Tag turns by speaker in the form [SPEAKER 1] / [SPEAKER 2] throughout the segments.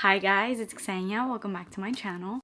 [SPEAKER 1] Hi guys, it's Ksenia. Welcome back to my channel.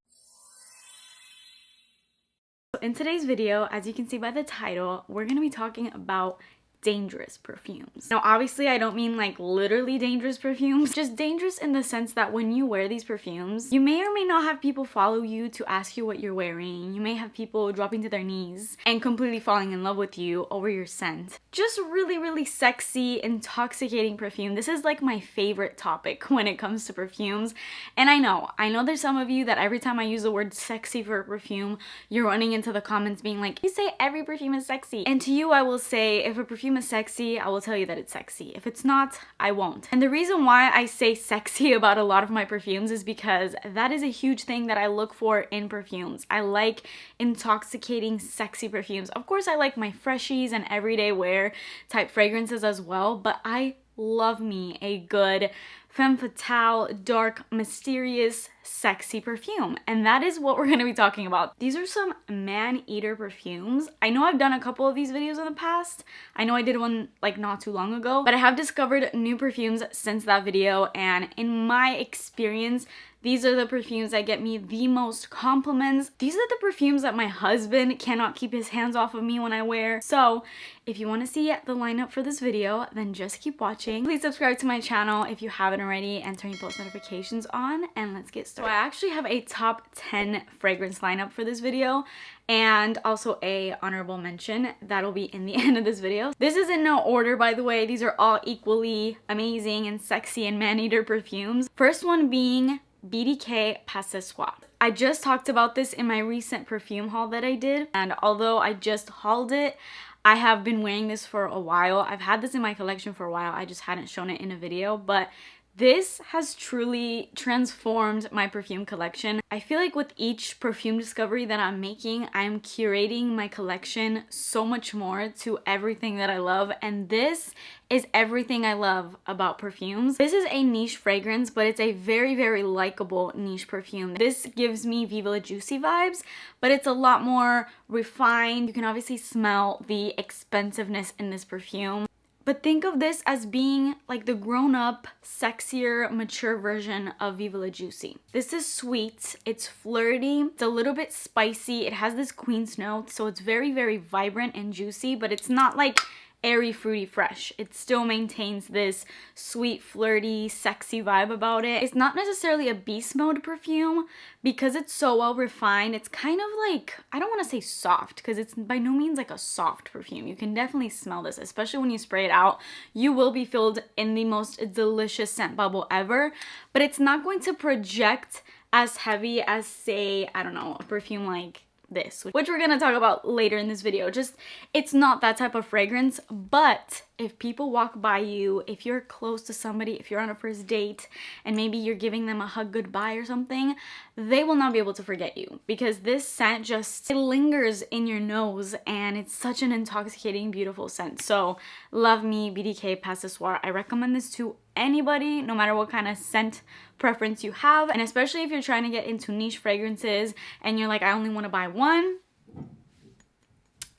[SPEAKER 1] So in today's video, as you can see by the title, we're going to be talking about dangerous perfumes. Now obviously I don't mean like literally dangerous perfumes, just dangerous in the sense that when you wear these perfumes, you may or may not have people follow you to ask you what you're wearing. You may have people dropping to their knees and completely falling in love with you over your scent. Just really sexy, intoxicating perfume. This is like my favorite topic when it comes to perfumes. And I know there's some of you that every time I use the word sexy for a perfume, you're running into the comments being like, you say every perfume is sexy. And to you I will say, if a perfume is sexy, I will tell you that it's sexy. If it's not, I won't. And the reason why I say sexy about a lot of my perfumes is because that is a huge thing that I look for in perfumes. I like intoxicating, sexy perfumes. Of course, I like my freshies and everyday wear type fragrances as well, but I love me a good femme fatale, dark, mysterious, sexy perfume. And that is what we're going to be talking about. These are some man-eater perfumes. I know I've done a couple of these videos in the past. I know I did one like not too long ago, but I have discovered new perfumes since that video, and in my experience, these are the perfumes that get me the most compliments. These are the perfumes that my husband cannot keep his hands off of me when I wear. So if you want to see the lineup for this video, then just keep watching. Please subscribe to my channel if you haven't already and turn your post notifications on, and let's get started. So I actually have a top 10 fragrance lineup for this video and also a honorable mention that'll be in the end of this video. This is in no order, by the way. These are all equally amazing and sexy and man-eater perfumes. First one being BDK Parfum. I just talked about this in my recent perfume haul that I did, and although I just hauled it, I have been wearing this for a while. I've had this in my collection for a while. I just hadn't shown it in a video, but this has truly transformed my perfume collection. I feel like with each perfume discovery that I'm making, I'm curating my collection so much more to everything that I love, and this is everything I love about perfumes. This is a niche fragrance, but it's a very likable niche perfume. This gives me Viva La Juicy vibes, but it's a lot more refined. You can obviously smell the expensiveness in this perfume. But think of this as being like the grown-up, sexier, mature version of Viva La Juicy. This is sweet, it's flirty, it's a little bit spicy, it has this queen's note, so it's very vibrant and juicy, but it's not like airy, fruity, fresh. It still maintains this sweet, flirty, sexy vibe about it. It's not necessarily a beast mode perfume because it's so well refined. It's kind of like, I don't want to say soft because it's by no means like a soft perfume. You can definitely smell this, especially when you spray it out. You will be filled in the most delicious scent bubble ever, but it's not going to project as heavy as, say, I don't know, a perfume like this, which we're gonna talk about later in this video. Just, it's not that type of fragrance, but if people walk by you, if you're close to somebody, if you're on a first date and maybe you're giving them a hug goodbye or something, they will not be able to forget you because this scent just, it lingers in your nose and it's such an intoxicating, beautiful scent. So love me BDK Parfum. I recommend this to anybody, no matter what kind of scent preference you have, and especially if you're trying to get into niche fragrances and you're like, I only want to buy one,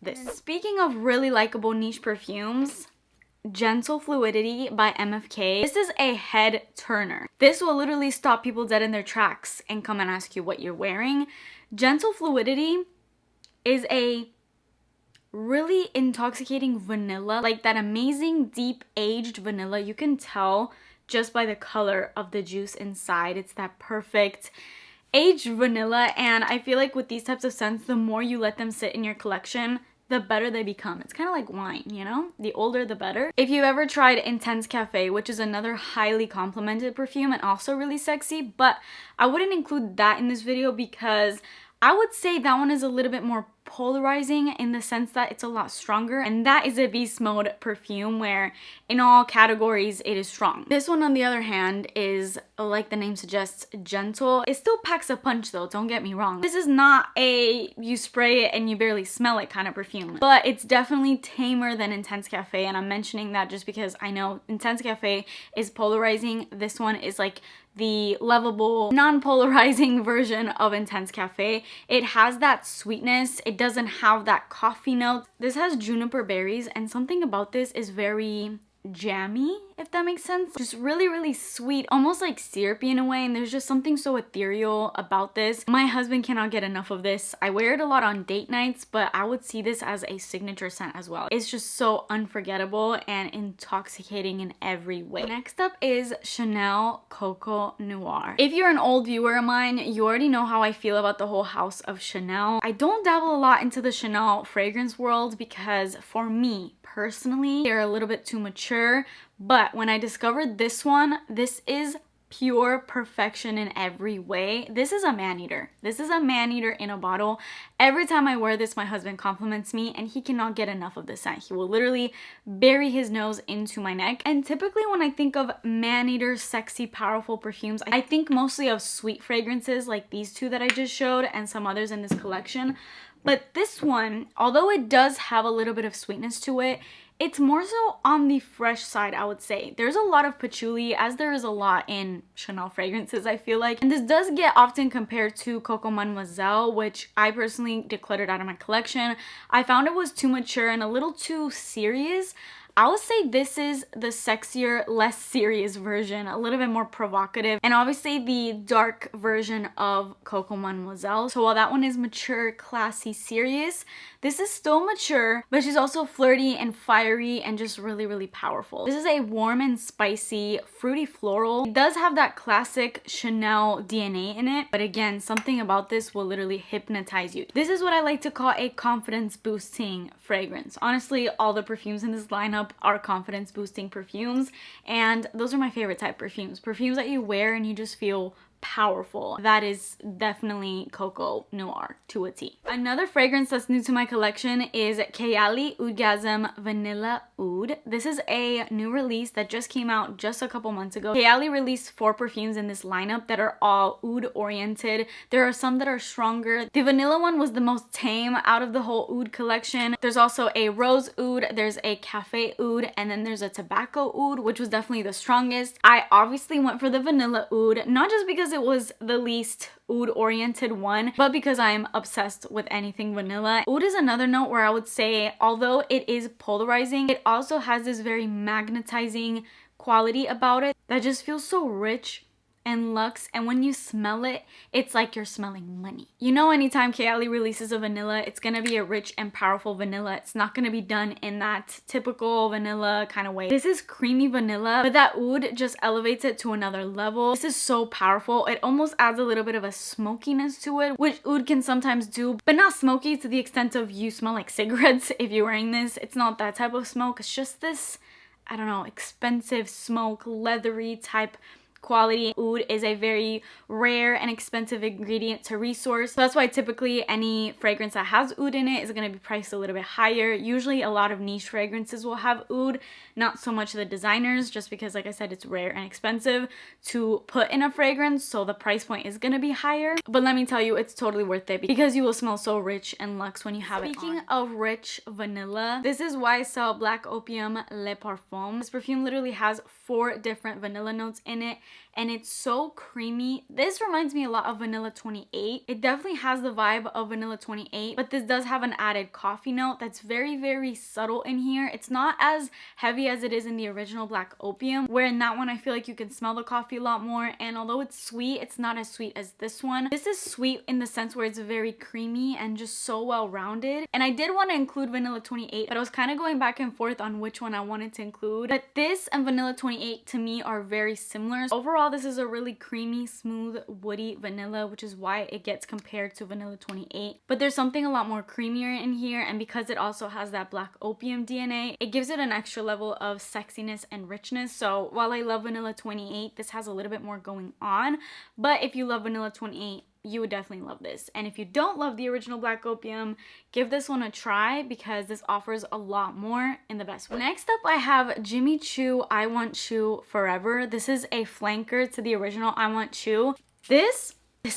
[SPEAKER 1] this. Speaking of really likable niche perfumes, Gentle Fluidity by MFK. This is a head turner. This will literally stop people dead in their tracks and come and ask you what you're wearing. Gentle Fluidity is a really intoxicating vanilla, like that amazing deep aged vanilla. You can tell just by the color of the juice inside. It's that perfect aged vanilla, and I feel like with these types of scents, the more you let them sit in your collection, the better they become. It's kind of like wine, you know? The older, the better. If you've ever tried Intense Cafe, which is another highly complimented perfume and also really sexy, but I wouldn't include that in this video because I would say that one is a little bit more polarizing in the sense that it's a lot stronger, and that is a beast mode perfume where in all categories it is strong. This one on the other hand is, like the name suggests, gentle. It still packs a punch though, don't get me wrong. This is not a you spray it and you barely smell it kind of perfume, but it's definitely tamer than Intense Cafe, and I'm mentioning that just because I know Intense Cafe is polarizing. This one is like the lovable, non-polarizing version of Intense Cafe. It has that sweetness. It doesn't have that coffee note. This has juniper berries, and something about this is very jammy. if that makes sense. Just really, really sweet, almost like syrupy in a way, and there's just something so ethereal about this. My husband cannot get enough of this. I wear it a lot on date nights, but I would see this as a signature scent as well. It's just so unforgettable and intoxicating in every way. Next up is Chanel Coco Noir. If you're an old viewer of mine, you already know how I feel about the whole house of Chanel. I don't dabble a lot into the Chanel fragrance world because for me personally, they're a little bit too mature. But when I discovered this one, this is pure perfection in every way. This is a man-eater. This is a man-eater in a bottle. Every time I wear this, my husband compliments me and he cannot get enough of the scent. He will literally bury his nose into my neck. And typically when I think of man-eater, sexy, powerful perfumes, I think mostly of sweet fragrances like these two that I just showed and some others in this collection. But this one, although it does have a little bit of sweetness to it, it's more so on the fresh side, I would say. There's a lot of patchouli, as there is a lot in Chanel fragrances, I feel like. And this does get often compared to Coco Mademoiselle, which I personally decluttered out of my collection. I found it was too mature and a little too serious. I would say this is the sexier, less serious version, a little bit more provocative, and obviously the dark version of Coco Mademoiselle. So while that one is mature, classy, serious, this is still mature, but she's also flirty and fiery and just really, really powerful. This is a warm and spicy, fruity floral. It does have that classic Chanel DNA in it, but again, something about this will literally hypnotize you. This is what I like to call a confidence boosting fragrance. Honestly, all the perfumes in this lineup are confidence boosting perfumes, and those are my favorite type perfumes. Perfumes that you wear and you just feel powerful. That is definitely Coco Noir to a T. Another fragrance that's new to my collection is Kayali Oudgasm Vanilla Oud. This is a new release that just came out just a couple months ago. Kayali released 4 perfumes in this lineup that are all oud oriented. There are some that are stronger. The vanilla one was the most tame out of the whole oud collection. There's also a rose oud, there's a cafe oud, and then there's a tobacco oud, which was definitely the strongest. I obviously went for the vanilla oud, not just because it was the least oud oriented one, but because I am obsessed with anything vanilla. Oud is another note where I would say, although it is polarizing, it also has this very magnetizing quality about it that just feels so rich and luxe, and when you smell it, it's like you're smelling money. You know, anytime Kayali releases a vanilla, it's gonna be a rich and powerful vanilla. It's not gonna be done in that typical vanilla kind of way. This is creamy vanilla, but that oud just elevates it to another level. This is so powerful. It almost adds a little bit of a smokiness to it, which oud can sometimes do, but not smoky to the extent of you smell like cigarettes if you're wearing this. It's not that type of smoke. It's just this, I don't know, expensive smoke, leathery type quality. Oud is a very rare and expensive ingredient to resource. So that's why typically any fragrance that has oud in it is going to be priced a little bit higher. Usually a lot of niche fragrances will have oud, not so much the designers, just because like I said, it's rare and expensive to put in a fragrance, so the price point is going to be higher. But let me tell you, it's totally worth it because you will smell so rich and luxe when you have it on. Speaking of rich vanilla, this is YSL Black Opium Le Parfum. This perfume literally has 4 different vanilla notes in it, and it's so creamy. This reminds me a lot of Vanilla 28. It definitely has the vibe of Vanilla 28, but this does have an added coffee note that's very, very subtle in here. It's not as heavy as it is in the original Black Opium, where in that one I feel like you can smell the coffee a lot more, and although it's sweet, it's not as sweet as this one. This is sweet in the sense where it's very creamy and just so well rounded, and I did want to include Vanilla 28, but I was kind of going back and forth on which one I wanted to include. But this and Vanilla 28 to me are very similar. Overall, this is a really creamy, smooth, woody vanilla, which is why it gets compared to Vanilla 28. But there's something a lot more creamier in here, and because it also has that Black Opium DNA, it gives it an extra level of sexiness and richness. So while I love Vanilla 28, this has a little bit more going on. But if you love Vanilla 28, you would definitely love this. And if you don't love the original Black Opium, give this one a try because this offers a lot more in the best way. Next up, I have Jimmy Choo I Want Choo Forever. This is a flanker to the original I Want Choo. This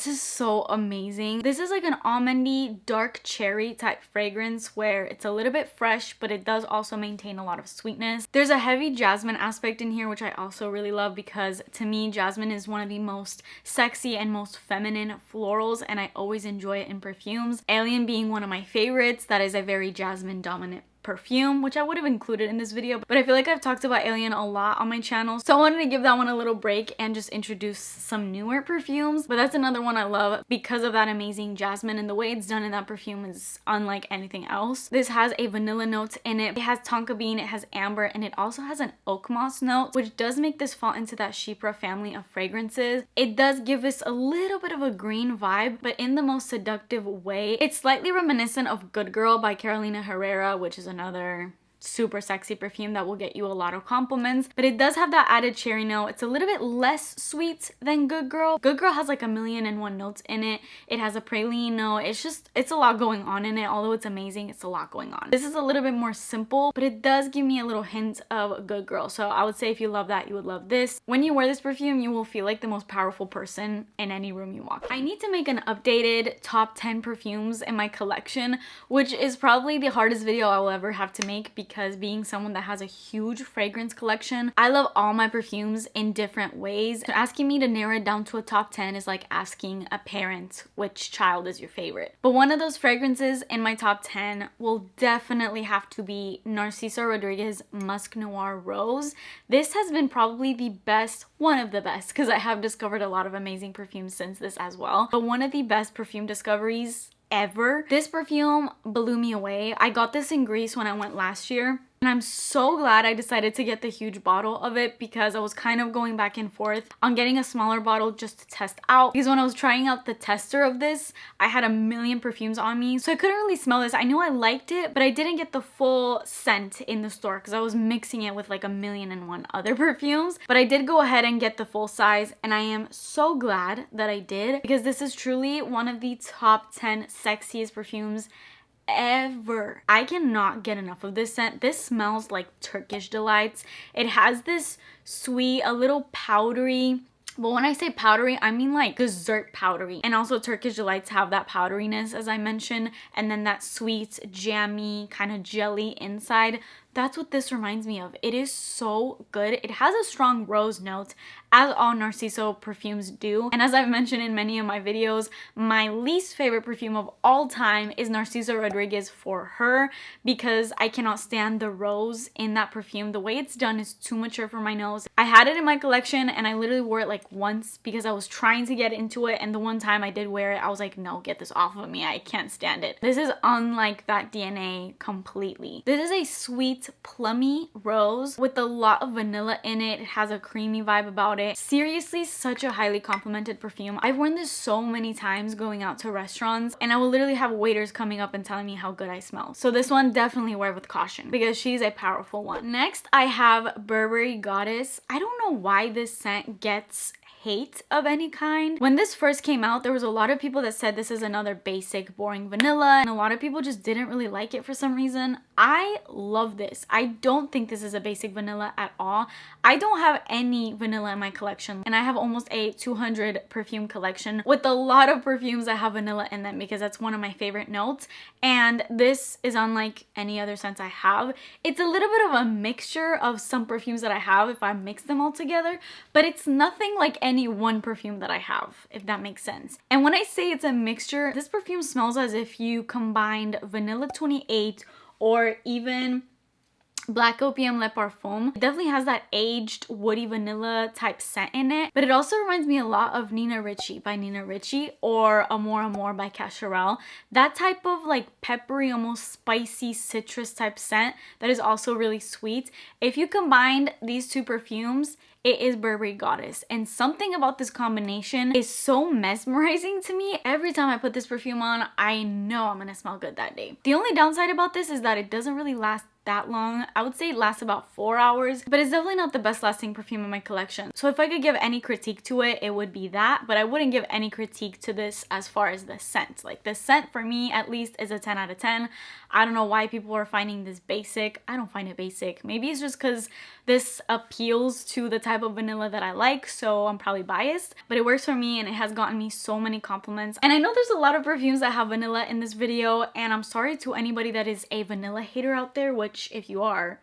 [SPEAKER 1] is so amazing. This is like an almondy, dark cherry type fragrance where it's a little bit fresh, but it does also maintain a lot of sweetness. There's a heavy jasmine aspect in here, which I also really love because to me, jasmine is one of the most sexy and most feminine florals, and I always enjoy it in perfumes. Alien being one of my favorites, that is a very jasmine dominant Perfume, which I would have included in this video, but I feel like I've talked about Alien a lot on my channel, so I wanted to give that one a little break and just introduce some newer perfumes. But that's another one I love because of that amazing jasmine, and the way it's done in that perfume is unlike anything else. This has a vanilla note in it, it has tonka bean, it has amber, and it also has an oak moss note, which does make this fall into that Chypre family of fragrances. It does give us a little bit of a green vibe, but in the most seductive way. It's slightly reminiscent of Good Girl by Carolina Herrera, which is another super sexy perfume that will get you a lot of compliments, but it does have that added cherry note. It's a little bit less sweet than Good Girl. Good Girl has like 1,000,001 notes in it. It has a praline note. It's a lot going on in it. Although it's amazing, it's a lot going on. This is a little bit more simple, but it does give me a little hint of Good Girl. So I would say if you love that, you would love this. When you wear this perfume, you will feel like the most powerful person in any room you walk in. I need to make an updated top 10 perfumes in my collection, which is probably the hardest video I will ever have to make, because being someone that has a huge fragrance collection, I love all my perfumes in different ways. So asking me to narrow it down to a top 10 is like asking a parent which child is your favorite. But one of those fragrances in my top 10 will definitely have to be Narciso Rodriguez Musk Noir Rose. This has been probably the best, one of the best, because I have discovered a lot of amazing perfumes since this as well, but one of the best perfume discoveries ever. This perfume blew me away. I got this in Greece when I went last year, and I'm so glad I decided to get the huge bottle of it, because I was kind of going back and forth on getting a smaller bottle just to test out, because when I was trying out the tester of this, I had 1,000,000 perfumes on me, so I couldn't really smell this. I knew I liked it, but I didn't get the full scent in the store because I was mixing it with like 1,000,001 other perfumes. But I did go ahead and get the full size, and I am so glad that I did, because this is truly one of the top 10 sexiest perfumes ever. I cannot get enough of this scent. This smells like Turkish delights. It has this sweet, a little powdery, but when I say powdery, I mean like dessert powdery. And also Turkish delights have that powderiness, as I mentioned, and then that sweet, jammy kind of jelly inside. That's what this reminds me of. It is so good. It has a strong rose note, as all Narciso perfumes do. And as I've mentioned in many of my videos, my least favorite perfume of all time is Narciso Rodriguez for Her, because I cannot stand the rose in that perfume. The way it's done is too mature for my nose. I had it in my collection, and I literally wore it like once because I was trying to get into it, and the one time I did wear it, I was like, no, get this off of me. I can't stand it. This is unlike that DNA completely. This is a sweet, plummy rose with a lot of vanilla in it. It has a creamy vibe about it. Seriously, such a highly complimented perfume. I've worn this so many times going out to restaurants, and I will literally have waiters coming up and telling me how good I smell. So this one, definitely wear with caution, because she's a powerful one. Next, I have Burberry Goddess. I don't know why this scent gets hate of any kind. When this first came out, there was a lot of people that said this is another basic, boring vanilla, and a lot of people just didn't really like it for some reason. I love this. I don't think this is a basic vanilla at all. I don't have any vanilla in my collection, and I have almost a 200 perfume collection with a lot of perfumes that have vanilla in them, because that's one of my favorite notes, and this is unlike any other scent I have. It's a little bit of a mixture of some perfumes that I have if I mix them all together, but it's nothing like any one perfume that I have, if that makes sense. And when I say it's a mixture, this perfume smells as if you combined Vanilla 28 or even Black Opium Le Parfum. It definitely has that aged woody vanilla type scent in it, but it also reminds me a lot of Nina Ricci by Nina Ricci or Amor Amor by Cacharel. That type of like peppery, almost spicy citrus type scent that is also really sweet. If you combined these two perfumes, it is Burberry Goddess, and something about this combination is so mesmerizing to me. Every time I put this perfume on, I know I'm gonna smell good that day. The only downside about this is that it doesn't really last that long. I would say it lasts about 4 hours, but it's definitely not the best lasting perfume in my collection. So if I could give any critique to it, it would be that, but I wouldn't give any critique to this as far as the scent. Like the scent for me at least is a 10 out of 10. I don't know why people are finding this basic. I don't find it basic. Maybe it's just because this appeals to the type of vanilla that I like, so I'm probably biased, but it works for me and it has gotten me so many compliments. And I know there's a lot of perfumes that have vanilla in this video, and I'm sorry to anybody that is a vanilla hater out there, which if you are,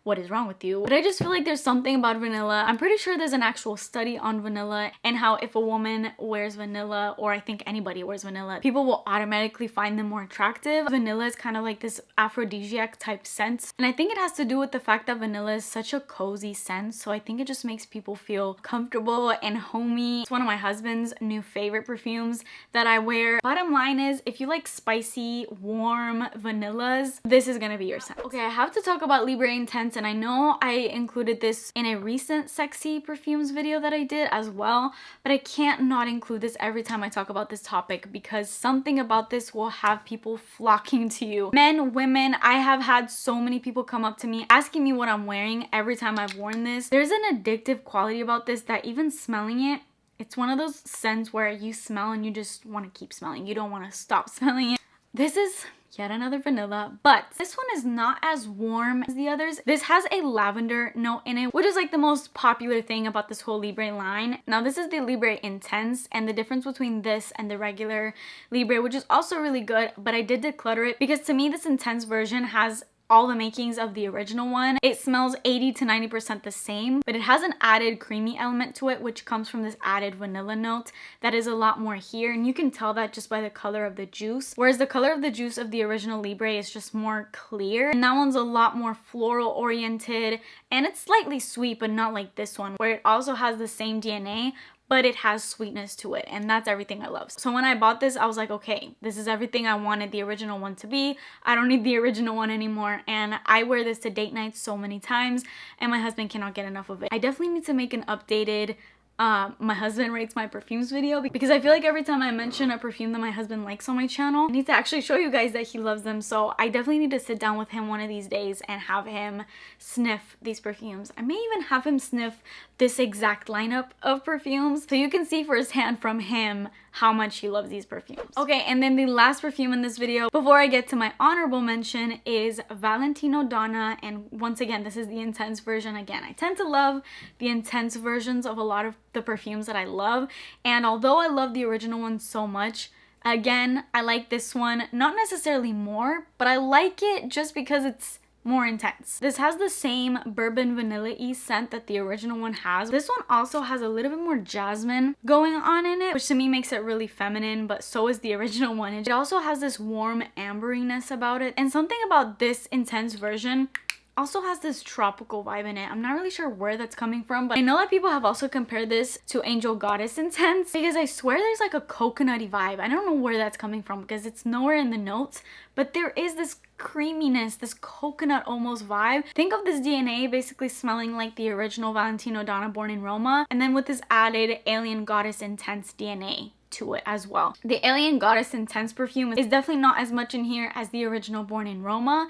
[SPEAKER 1] what is wrong with you? But I just feel like there's something about vanilla. I'm pretty sure there's an actual study on vanilla and how if a woman wears vanilla, or I think anybody wears vanilla, people will automatically find them more attractive. Vanilla is kind of like this aphrodisiac type scent, and I think it has to do with the fact that vanilla is such a cozy scent, so I think it just makes people feel comfortable and homey. It's one of my husband's new favorite perfumes that I wear. Bottom line is, if you like spicy, warm vanillas, this is gonna be your scent. Okay, I have to talk about Libra Intense, and I know I included this in a recent sexy perfumes video that I did as well, but I can't not include this every time I talk about this topic because something about this will have people flocking to you. Men, women, I have had so many people come up to me asking me what I'm wearing every time I've worn this. There's an addictive quality about this that even smelling it, it's one of those scents where you smell and you just want to keep smelling. You don't want to stop smelling it. This is yet another vanilla, but this one is not as warm as the others. This has a lavender note in it, which is like the most popular thing about this whole Libre line. Now this is the Libre Intense, and the difference between this and the regular Libre, which is also really good, but I did declutter it because to me this Intense version has all the makings of the original one. It smells 80 to 90% the same, but it has an added creamy element to it, which comes from this added vanilla note that is a lot more here, and you can tell that just by the color of the juice, whereas the color of the juice of the original Libre is just more clear, and that one's a lot more floral oriented, and it's slightly sweet, but not like this one, where it also has the same DNA, but it has sweetness to it, and that's everything I love. So when I bought this, I was like, okay, this is everything I wanted the original one to be. I don't need the original one anymore, and I wear this to date nights so many times, and my husband cannot get enough of it. I definitely need to make an updated my husband rates my perfumes video, because I feel like every time I mention a perfume that my husband likes on my channel, I need to actually show you guys that he loves them. So I definitely need to sit down with him one of these days and have him sniff these perfumes. I may even have him sniff this exact lineup of perfumes so you can see firsthand from him how much he loves these perfumes. Okay, and then the last perfume in this video before I get to my honorable mention is Valentino Donna, and once again, this is the Intense version. Again, I tend to love the Intense versions of a lot of the perfumes that I love, and although I love the original one so much, again, I like this one not necessarily more, but I like it just because it's more intense. This has the same bourbon vanilla-y scent that the original one has. This one also has a little bit more jasmine going on in it, which to me makes it really feminine, but so is the original one. It also has this warm amberiness about it, and something about this Intense version also has this tropical vibe in it. I'm not really sure where that's coming from, but I know that people have also compared this to Angel Goddess Intense, because I swear there's like a coconutty vibe. I don't know where that's coming from because it's nowhere in the notes, but there is this creaminess, this coconut almost vibe. Think of this DNA basically smelling like the original Valentino Donna Born in Roma, and then with this added Alien Goddess Intense DNA to it as well. The Alien Goddess Intense perfume is definitely not as much in here as the original Born in Roma,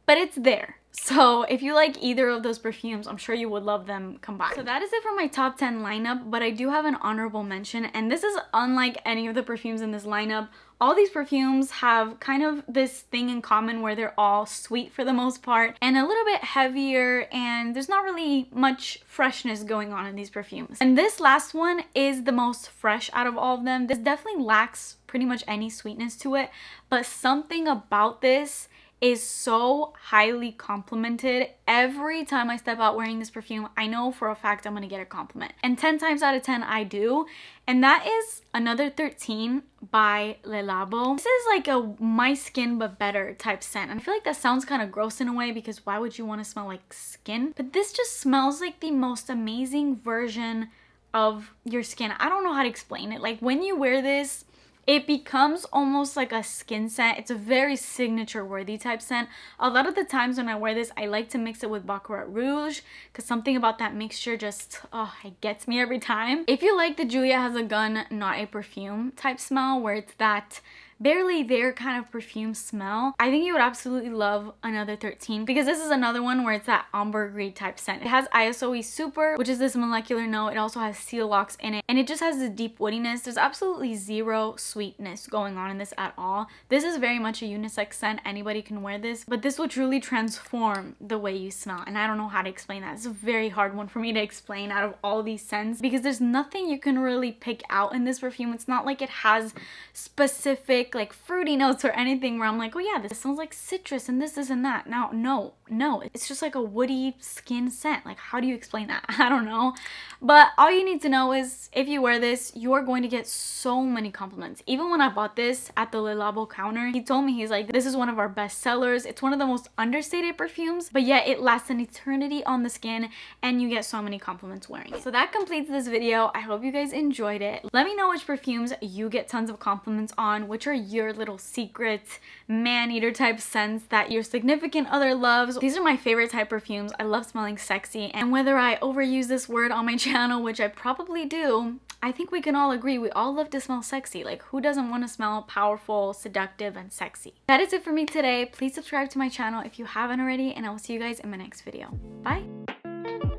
[SPEAKER 1] but it's there. So if you like either of those perfumes, I'm sure you would love them combined. So that is it for my top 10 lineup, but I do have an honorable mention, and this is unlike any of the perfumes in this lineup. All these perfumes have kind of this thing in common where they're all sweet for the most part and a little bit heavier, and there's not really much freshness going on in these perfumes. And this last one is the most fresh out of all of them. This definitely lacks pretty much any sweetness to it, but something about this is so highly complimented. Every time I step out wearing this perfume, I know for a fact I'm gonna get a compliment. And 10 times out of 10, I do. And that is Another 13 by Le Labo. This is like a my skin but better type scent. And I feel like that sounds kind of gross in a way, because why would you want to smell like skin? But this just smells like the most amazing version of your skin. I don't know how to explain it. Like when you wear this, it becomes almost like a skin scent. It's a very signature worthy type scent. A lot of the times when I wear this, I like to mix it with Baccarat Rouge, because something about that mixture just, oh, it gets me every time. If you like the Julia Has a Gun, Not a Perfume type smell, where it's that barely there kind of perfume smell, I think you would absolutely love Another 13, because this is another one where it's that ambergris type scent. It has ISOE Super, which is this molecular note. It also has Seal Locks in it, and it just has this deep woodiness. There's absolutely zero sweetness going on in this at all. This is very much a unisex scent. Anybody can wear this, but this will truly transform the way you smell, and I don't know how to explain that. It's a very hard one for me to explain out of all these scents, because there's nothing you can really pick out in this perfume. It's not like it has specific like fruity notes or anything where I'm like, oh yeah, this smells like citrus and this and that. Now, no, no, it's just like a woody skin scent. Like, how do you explain that? I don't know. But all you need to know is if you wear this, you're going to get so many compliments. Even when I bought this at the Le Labo counter, he told me, he's like, this is one of our best sellers. It's one of the most understated perfumes, but yet it lasts an eternity on the skin and you get so many compliments wearing it. So that completes this video. I hope you guys enjoyed it. Let me know which perfumes you get tons of compliments on, which are your little secret man-eater type scents that your significant other loves. These are my favorite type perfumes. I love smelling sexy, and whether I overuse this word on my channel, which I probably do, I think we can all agree we all love to smell sexy. Like, who doesn't want to smell powerful, seductive, and sexy? That is it for me today. Please subscribe to my channel if you haven't already, and I will see you guys in my next video. Bye!